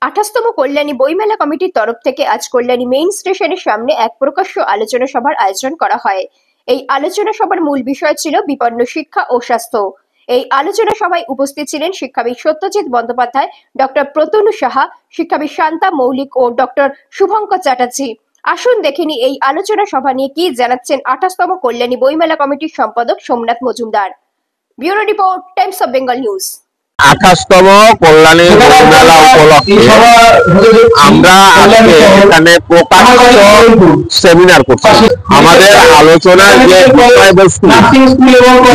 28তম কল্যাণী বইমেলা কমিটির তরফ থেকে আজ কল্যাণী মেইন স্টেশনের সামনে এক প্রকাশ্য আলোচনা সভার আয়োজন করা হয়। এই আলোচনা সভার মূল বিষয় ছিল বিপন্ন শিক্ষা ও স্বাস্থ্য। এই আলোচনা সভায় উপস্থিত ছিলেন শিক্ষাবিদ সত্যজিৎ বন্দ্যোপাধ্যায়, ডক্টর প্রতনু সাহা, শিক্ষাবিদ শান্তা মৌলিক ও ডক্টর শুভঙ্কর চ্যাটার্জি। আসুন দেখেনি এই আলোচনা সভা নিয়ে কি জানাচ্ছেন 28তম কল্যাণী বইমেলা কমিটির সম্পাদক Somnath Majumdar. Bureau report, Times of Bengal News. 28তম কল্যাণী বইমেলা উপলক্ষে আমরা আজকে এখানে প্রকাশ্য সেমিনার করছি। আমাদের আলোচনার যে বিষয়বস্তু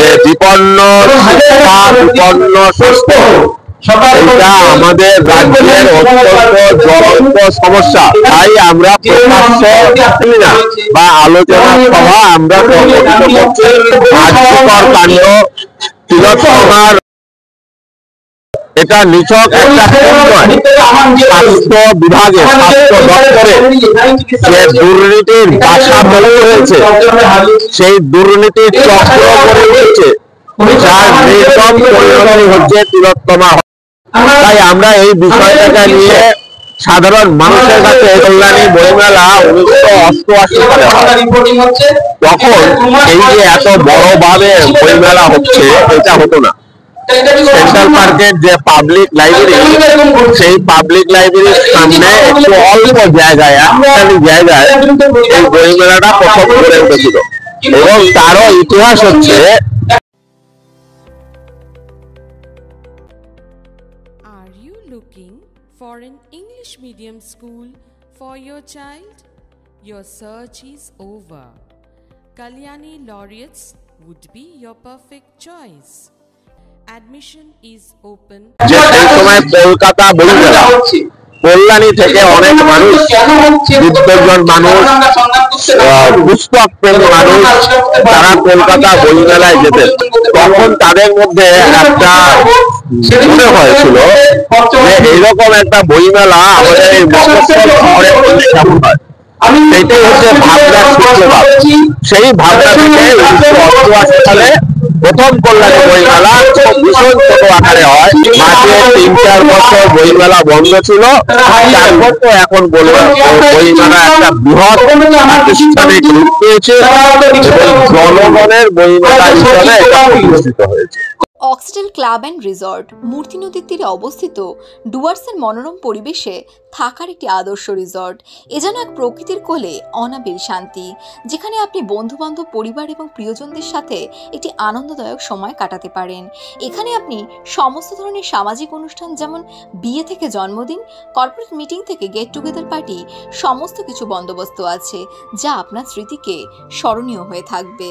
যে বিপন্ন শিক্ষা, বিপন্ন স্বাস্থ্য, এটা আমাদের রাজ্যের অত্যন্ত জ্বলন্ত সমস্যা। তাই আমরা প্রকাশ্য সেমিনার বা আলোচনা সভা আমরা সংগঠিত করছি। আর্যকর কাণ্ড তিলোত্তমার এটা নিছক একটা স্বাস্থ্য বিভাগে, স্বাস্থ্য দপ্তরে যে দুর্নীতির বাসা তৈরি হয়েছে, সেই দুর্নীতির চক্র গড়ে উঠেছে, যার নির্মম পরিণতি হচ্ছে তিলোত্তমা। তাই আমরা এই বিষয়টাকে নিয়ে সাধারণ মানুষের কাছে কল্যাণী বইমেলা 1988 সালে তখন এই যে এত বড় ভাবে বইমেলা হচ্ছে, এটা হতো না। সেন্ট্রাল পার্কের যে পাবলিক লাইব্রেরি, সেই পাবলিক লাইব্রেরির সামনে একটু অল্প জায়গায়, একখানি জায়গায় এই বইমেলাটা প্রথম গড়ে উঠেছিল এবং তারও ইতিহাস হচ্ছে। Are you looking for an English medium school for your child? Your search is over. Kalyani Laureates would be your perfect choice. Admission is open. যে সেই সময় কলকাতা বইমেলা, কল্যাণী থেকে অনেক মানুষ, বিদ্বজন মানুষ, পুস্তক প্রেমী মানুষ, তারা কলকাতা বইমেলায় যেতেন। তখন তাদের মধ্যে একটা মনে হয়েছিল যে এইরকম একটা বইমেলা আমাদের এই মফস্বল শহরে হলে কেমন হয়। সেইটাই হচ্ছে ভাবনার সূত্রপাত। সেই ভাবনা থেকে 1988 সালে প্রথম কল্যাণী বইমেলা ভীষণ ছোট আকারে হয়। মাঝে 3-4 বছর বইমেলা বন্ধ ছিল, তারপর তো এখন বইমেলা একটা বৃহৎ প্রাতিষ্ঠানিক রূপ পেয়েছে এবং জনগণের বইমেলা হিসেবে এটা প্রতিষ্ঠিত হয়েছে। অক্সিডেল ক্লাব অ্যান্ড রিসর্ট মূর্তি নদীর তীরে অবস্থিত ডুয়ার্সের মনোরম পরিবেশে থাকার একটি আদর্শ রিসর্ট। এ যেন এক প্রকৃতির কোলে অনাবিল শান্তি, যেখানে আপনি বন্ধুবান্ধব, পরিবার এবং প্রিয়জনদের সাথে একটি আনন্দদায়ক সময় কাটাতে পারেন। এখানে আপনি সমস্ত ধরনের সামাজিক অনুষ্ঠান, যেমন বিয়ে থেকে জন্মদিন, কর্পোরেট মিটিং থেকে গেট টুগেদার পার্টি, সমস্ত কিছু বন্দোবস্ত আছে, যা আপনার স্মৃতিকে স্মরণীয় হয়ে থাকবে।